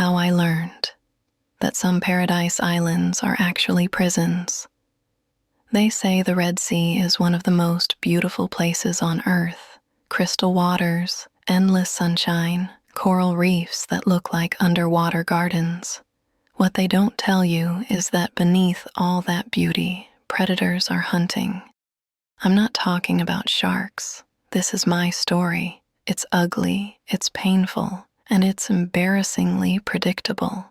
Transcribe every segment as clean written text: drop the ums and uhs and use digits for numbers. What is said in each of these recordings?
how I learned that some paradise islands are actually prisons. They say the Red Sea is one of the most beautiful places on Earth. Crystal waters, endless sunshine, coral reefs that look like underwater gardens. What they don't tell you is that beneath all that beauty, predators are hunting. I'm not talking about sharks. This is my story. It's ugly, it's painful, and it's embarrassingly predictable.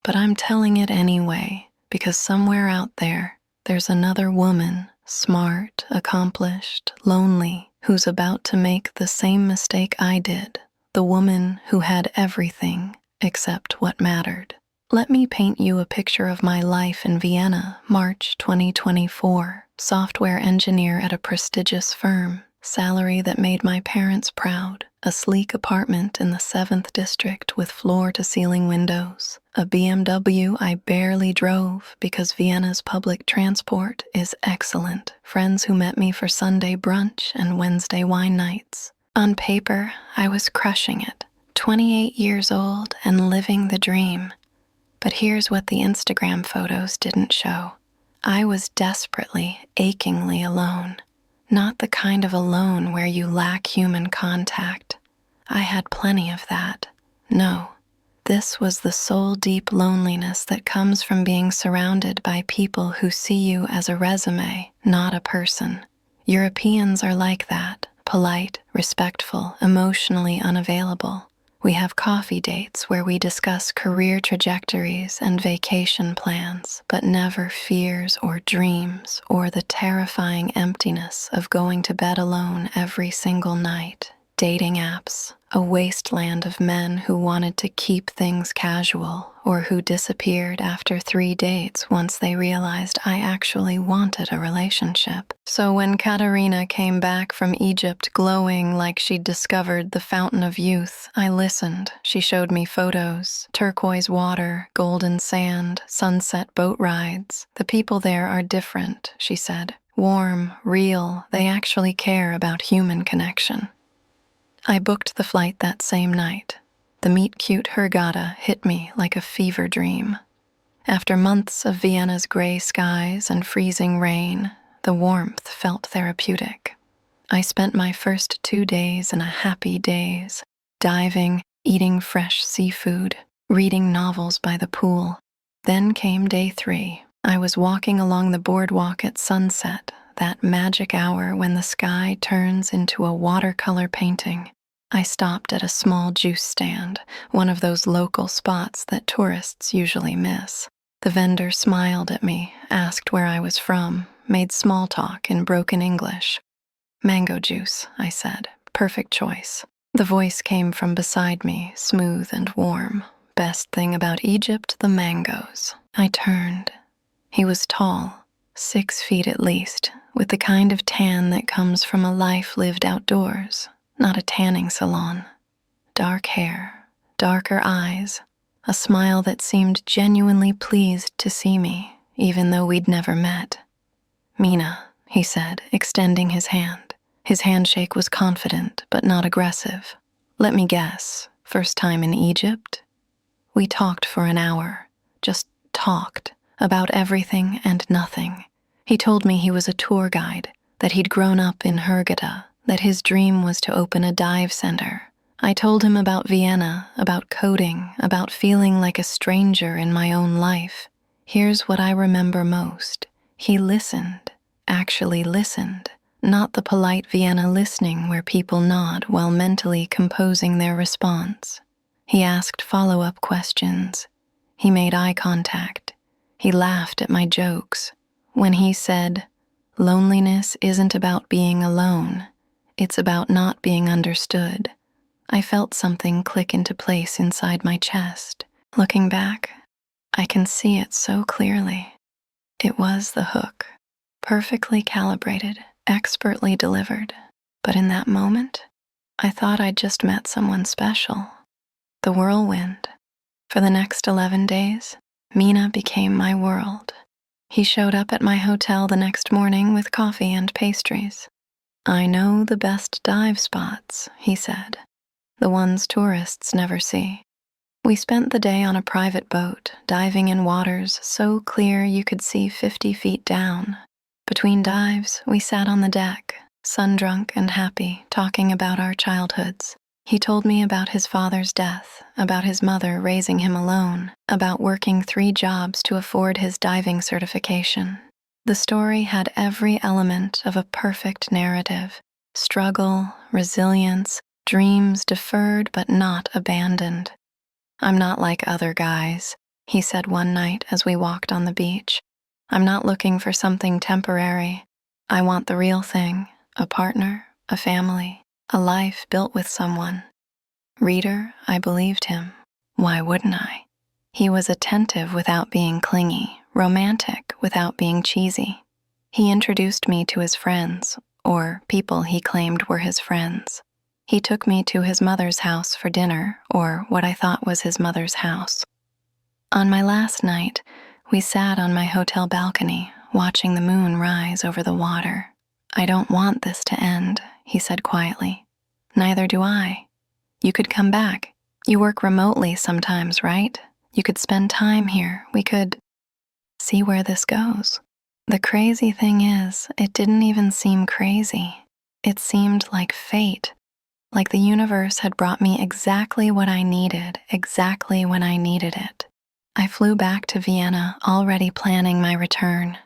But I'm telling it anyway, because somewhere out there, there's another woman, smart, accomplished, lonely, who's about to make the same mistake I did. The woman who had everything except what mattered. Let me paint you a picture of my life in Vienna, March 2024. Software engineer at a prestigious firm. Salary that made my parents proud. A sleek apartment in the 7th district with floor-to-ceiling windows. A BMW I barely drove because Vienna's public transport is excellent. Friends who met me for Sunday brunch and Wednesday wine nights. On paper, I was crushing it. 28 years old and living the dream. But here's what the Instagram photos didn't show. I was desperately, achingly alone. Not the kind of alone where you lack human contact. I had plenty of that. No, this was the soul-deep loneliness that comes from being surrounded by people who see you as a resume, not a person. Europeans are like that, polite, respectful, emotionally unavailable. We have coffee dates where we discuss career trajectories and vacation plans, but never fears or dreams or the terrifying emptiness of going to bed alone every single night. Dating apps, a wasteland of men who wanted to keep things casual or who disappeared after 3 dates once they realized I actually wanted a relationship. So when Katerina came back from Egypt glowing like she'd discovered the fountain of youth, I listened. She showed me photos, turquoise water, golden sand, sunset boat rides. The people there are different, she said. Warm, real, they actually care about human connection. I booked the flight that same night. The meet-cute Hurghada hit me like a fever dream. After months of Vienna's gray skies and freezing rain, the warmth felt therapeutic. I spent my first 2 days in a happy daze, diving, eating fresh seafood, reading novels by the pool. Then came day 3. I was walking along the boardwalk at sunset, that magic hour when the sky turns into a watercolor painting. I stopped at a small juice stand, one of those local spots that tourists usually miss. The vendor smiled at me, asked where I was from, made small talk in broken English. Mango juice, I said. Perfect choice. The voice came from beside me, smooth and warm. Best thing about Egypt, the mangoes. I turned. He was tall, 6 feet at least, with the kind of tan that comes from a life lived outdoors, not a tanning salon. Dark hair, darker eyes, a smile that seemed genuinely pleased to see me, even though we'd never met. "Mina," he said, extending his hand. His handshake was confident, but not aggressive. "Let me guess, first time in Egypt?" We talked for an hour, just talked, about everything and nothing. He told me he was a tour guide, that he'd grown up in Hurghada, that his dream was to open a dive center. I told him about Vienna, about coding, about feeling like a stranger in my own life. Here's what I remember most. He listened, actually listened, not the polite Vienna listening where people nod while mentally composing their response. He asked follow-up questions. He made eye contact. He laughed at my jokes. When he said, "Loneliness isn't about being alone, it's about not being understood," I felt something click into place inside my chest. Looking back, I can see it so clearly. It was the hook, perfectly calibrated, expertly delivered. But in that moment, I thought I'd just met someone special. The whirlwind. For the next 11 days, Mina became my world. He showed up at my hotel the next morning with coffee and pastries. "I know the best dive spots," he said. "The ones tourists never see." We spent the day on a private boat, diving in waters so clear you could see 50 feet down. Between dives, we sat on the deck, sun-drunk and happy, talking about our childhoods. He told me about his father's death, about his mother raising him alone, about working 3 jobs to afford his diving certification. The story had every element of a perfect narrative: struggle, resilience, dreams deferred but not abandoned. "I'm not like other guys," he said one night as we walked on the beach. "I'm not looking for something temporary. I want the real thing: a partner, a family, a life built with someone." Reader, I believed him. Why wouldn't I? He was attentive without being clingy, romantic without being cheesy. He introduced me to his friends, or people he claimed were his friends. He took me to his mother's house for dinner, or what I thought was his mother's house. On my last night, we sat on my hotel balcony, watching the moon rise over the water. "I don't want this to end," he said quietly. "Neither do I. You could come back. You work remotely sometimes, right? You could spend time here. We could see where this goes." The crazy thing is, it didn't even seem crazy. It seemed like fate. Like the universe had brought me exactly what I needed, exactly when I needed it. I flew back to Vienna, already planning my return.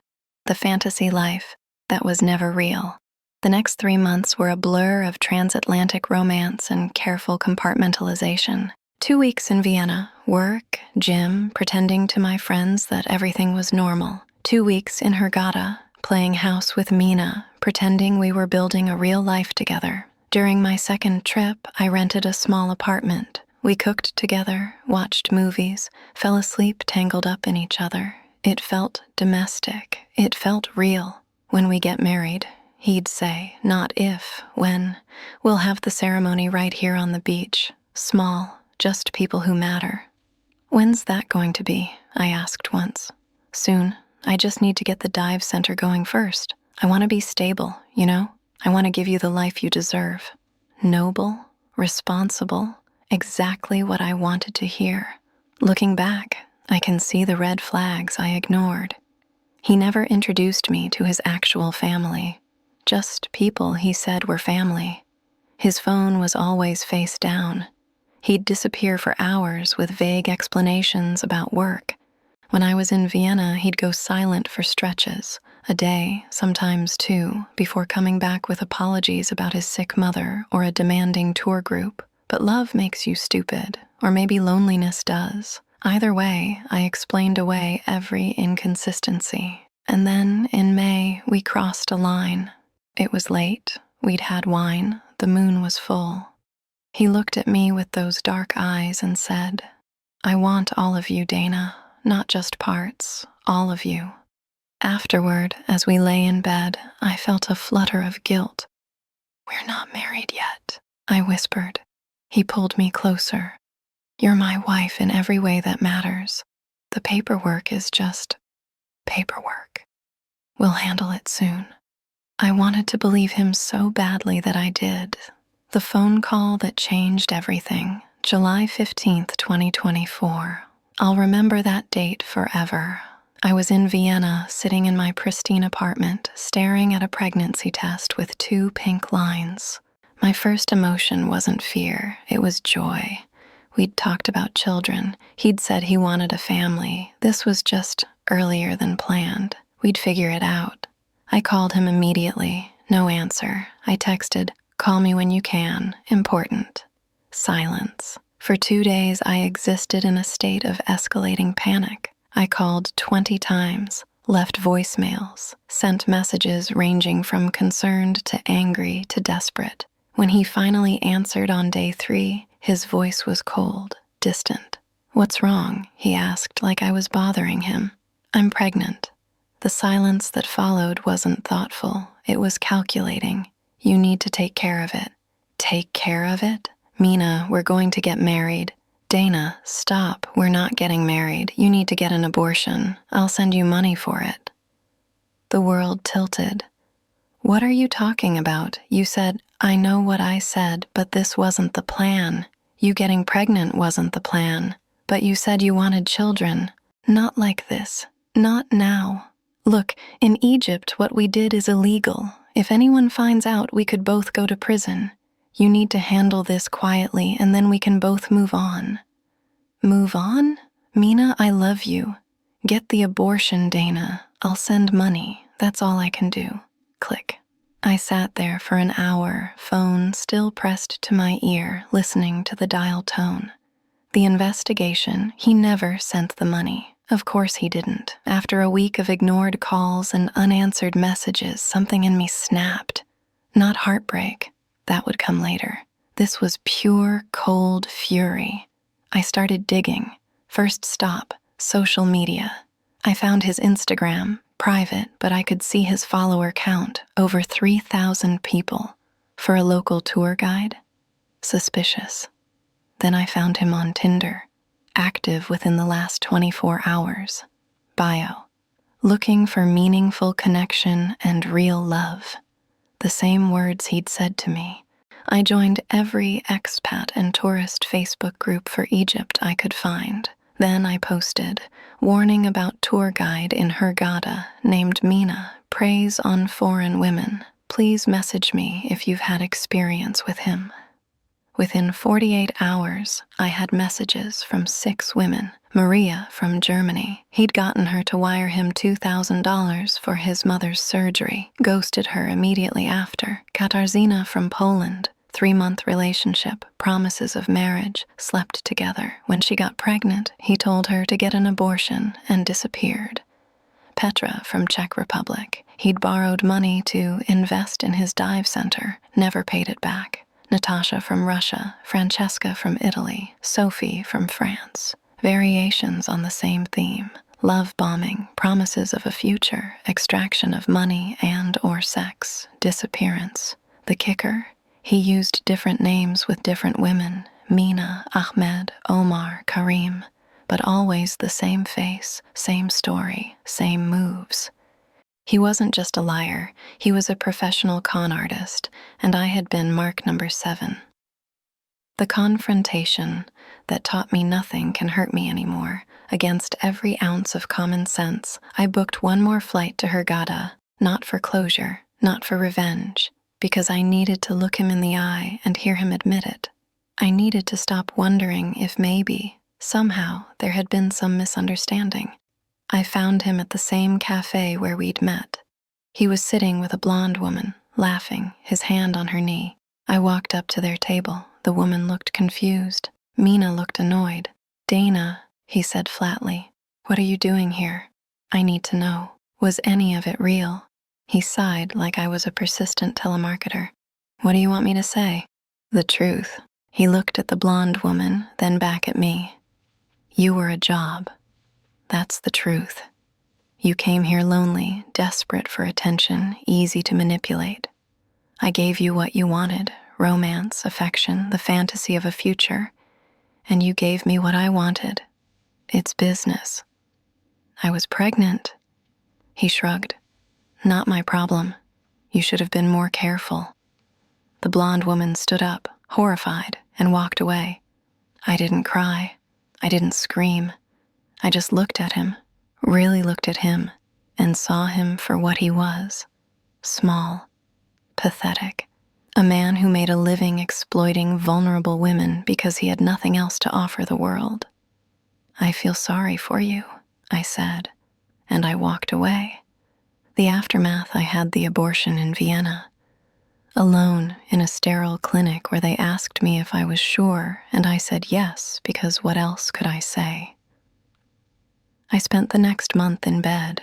The fantasy life that was never real. The next 3 months were a blur of transatlantic romance and careful compartmentalization. 2 weeks in Vienna, work, gym, pretending to my friends that everything was normal. 2 weeks in Hurghada, playing house with Mina, pretending we were building a real life together. During my second trip, I rented a small apartment. We cooked together, watched movies, fell asleep tangled up in each other. It felt domestic. It felt real. "When we get married," he'd say, not if, when. "We'll have the ceremony right here on the beach. Small, just people who matter." "When's that going to be?" I asked once. "Soon. I just need to get the dive center going first. I want to be stable, you know? I want to give you the life you deserve." Noble, responsible, exactly what I wanted to hear. Looking back, I can see the red flags I ignored. He never introduced me to his actual family, just people he said were family. His phone was always face down. He'd disappear for hours with vague explanations about work. When I was in Vienna, he'd go silent for stretches, a day, sometimes 2, before coming back with apologies about his sick mother or a demanding tour group. But love makes you stupid, or maybe loneliness does. Either way, I explained away every inconsistency. And then, in May, we crossed a line. It was late, we'd had wine, the moon was full. He looked at me with those dark eyes and said, "I want all of you, Dana, not just parts, all of you." Afterward, as we lay in bed, I felt a flutter of guilt. "We're not married yet," I whispered. He pulled me closer. "You're my wife in every way that matters. The paperwork is just paperwork. We'll handle it soon." I wanted to believe him so badly that I did. The phone call that changed everything, July 15th, 2024. I'll remember that date forever. I was in Vienna, sitting in my pristine apartment, staring at a pregnancy test with 2 pink lines. My first emotion wasn't fear, it was joy. We'd talked about children. He'd said he wanted a family. This was just earlier than planned. We'd figure it out. I called him immediately. No answer. I texted, "Call me when you can. Important." Silence. For 2 days, I existed in a state of escalating panic. I called 20 times, left voicemails, sent messages ranging from concerned to angry to desperate. When he finally answered on day 3, his voice was cold, distant. "What's wrong?" he asked, like I was bothering him. "I'm pregnant." The silence that followed wasn't thoughtful. It was calculating. "You need to take care of it." Take care of it? "Mina, we're going to get married." "Dana, stop. We're not getting married. You need to get an abortion. I'll send you money for it." The world tilted. "What are you talking about? You said—" "I know what I said, but this wasn't the plan. You getting pregnant wasn't the plan. But you said you wanted children. Not like this. Not now. Look, in Egypt, what we did is illegal. If anyone finds out, we could both go to prison. You need to handle this quietly, and then we can both move on. Move on? Mina, I love you. Get the abortion, Dana. I'll send money. That's all I can do. Click. I sat there for an hour, phone still pressed to my ear, listening to the dial tone. The investigation, he never sent the money. Of course he didn't. After a week of ignored calls and unanswered messages, something in me snapped. Not heartbreak. That would come later. This was pure, cold fury. I started digging. First stop, social media. I found his Instagram, private, but I could see his follower count, over 3,000 people. For a local tour guide? Suspicious. Then I found him on Tinder, active within the last 24 hours. Bio. Looking for meaningful connection and real love. The same words he'd said to me. I joined every expat and tourist Facebook group for Egypt I could find. Then I posted, warning about tour guide in Hurghada named Mina, preys on foreign women. Please message me if you've had experience with him. Within 48 hours, I had messages from 6 women. Maria from Germany. He'd gotten her to wire him $2,000 for his mother's surgery, ghosted her immediately after. Katarzyna from Poland. 3-month relationship, promises of marriage, slept together. When she got pregnant, he told her to get an abortion and disappeared. Petra from Czech Republic. He'd borrowed money to invest in his dive center, never paid it back. Natasha from Russia, Francesca from Italy, Sophie from France. Variations on the same theme. Love bombing, promises of a future, extraction of money and or sex, disappearance. The kicker? He used different names with different women. Mina, Ahmed, Omar, Karim. But always the same face, same story, same moves. He wasn't just a liar, he was a professional con artist, and I had been mark number 7. The confrontation that taught me nothing can hurt me anymore. Against every ounce of common sense, I booked one more flight to Hurghada, not for closure, not for revenge, because I needed to look him in the eye and hear him admit it. I needed to stop wondering if maybe, somehow, there had been some misunderstanding. I found him at the same cafe where we'd met. He was sitting with a blonde woman, laughing, his hand on her knee. I walked up to their table. The woman looked confused. Mina looked annoyed. Dana, he said flatly, what are you doing here? I need to know. Was any of it real? He sighed like I was a persistent telemarketer. What do you want me to say? The truth. He looked at the blonde woman, then back at me. You were a job. That's the truth. You came here lonely, desperate for attention, easy to manipulate. I gave you what you wanted, romance, affection, the fantasy of a future, and you gave me what I wanted. It's business. I was pregnant. He shrugged. Not my problem. You should have been more careful. The blonde woman stood up, horrified, and walked away. I didn't cry. I didn't scream. I just looked at him, really looked at him, and saw him for what he was. Small, pathetic. A man who made a living exploiting vulnerable women because he had nothing else to offer the world. I feel sorry for you, I said, and I walked away. The aftermath, I had the abortion in Vienna. Alone in a sterile clinic where they asked me if I was sure, and I said yes, because what else could I say? I spent the next month in bed,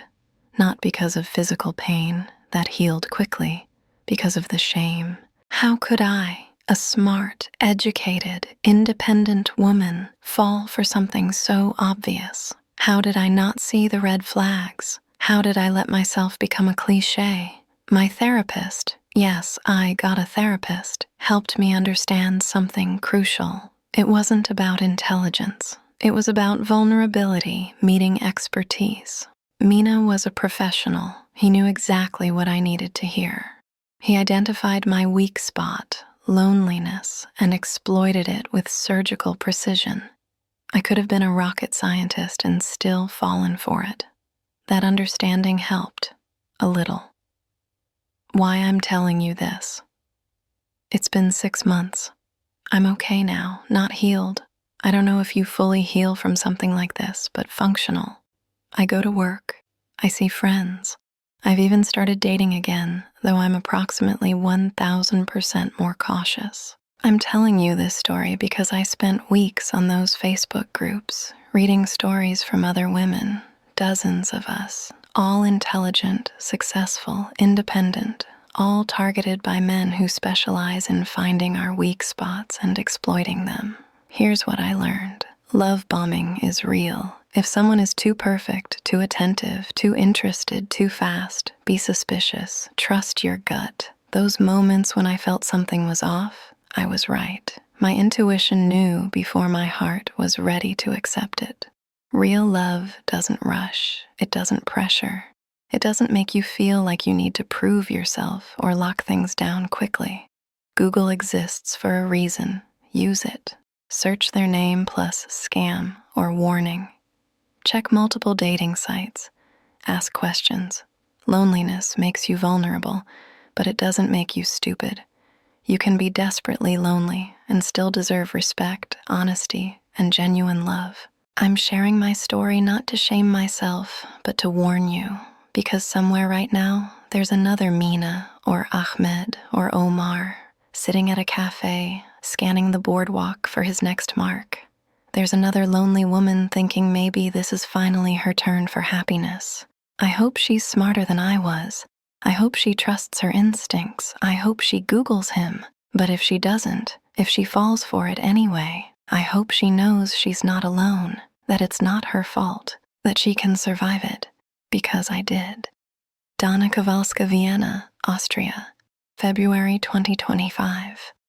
not because of physical pain, that healed quickly, because of the shame. How could I, a smart, educated, independent woman, fall for something so obvious? How did I not see the red flags? How did I let myself become a cliché? My therapist, yes, I got a therapist, helped me understand something crucial. It wasn't about intelligence. It was about vulnerability meeting expertise. Mina was a professional. He knew exactly what I needed to hear. He identified my weak spot, loneliness, and exploited it with surgical precision. I could have been a rocket scientist and still fallen for it. That understanding helped, a little. Why I'm telling you this. It's been 6 months. I'm okay now, not healed. I don't know if you fully heal from something like this, but functional. I go to work. I see friends. I've even started dating again, though I'm approximately 1,000% more cautious. I'm telling you this story because I spent weeks on those Facebook groups, reading stories from other women, dozens of us, all intelligent, successful, independent, all targeted by men who specialize in finding our weak spots and exploiting them. Here's what I learned. Love bombing is real. If someone is too perfect, too attentive, too interested, too fast, be suspicious. Trust your gut. Those moments when I felt something was off, I was right. My intuition knew before my heart was ready to accept it. Real love doesn't rush. It doesn't pressure. It doesn't make you feel like you need to prove yourself or lock things down quickly. Google exists for a reason. Use it. Search their name plus scam or warning. Check multiple dating sites. Ask questions. Loneliness makes you vulnerable, but it doesn't make you stupid. You can be desperately lonely and still deserve respect, honesty, and genuine love. I'm sharing my story not to shame myself, but to warn you, because somewhere right now, there's another Mina or Ahmed or Omar sitting at a cafe, scanning the boardwalk for his next mark. There's another lonely woman thinking maybe this is finally her turn for happiness. I hope she's smarter than I was. I hope she trusts her instincts. I hope she Googles him. But if she doesn't, if she falls for it anyway, I hope she knows she's not alone, that it's not her fault, that she can survive it, because I did. Donna Kowalska, Vienna, Austria, February 2025.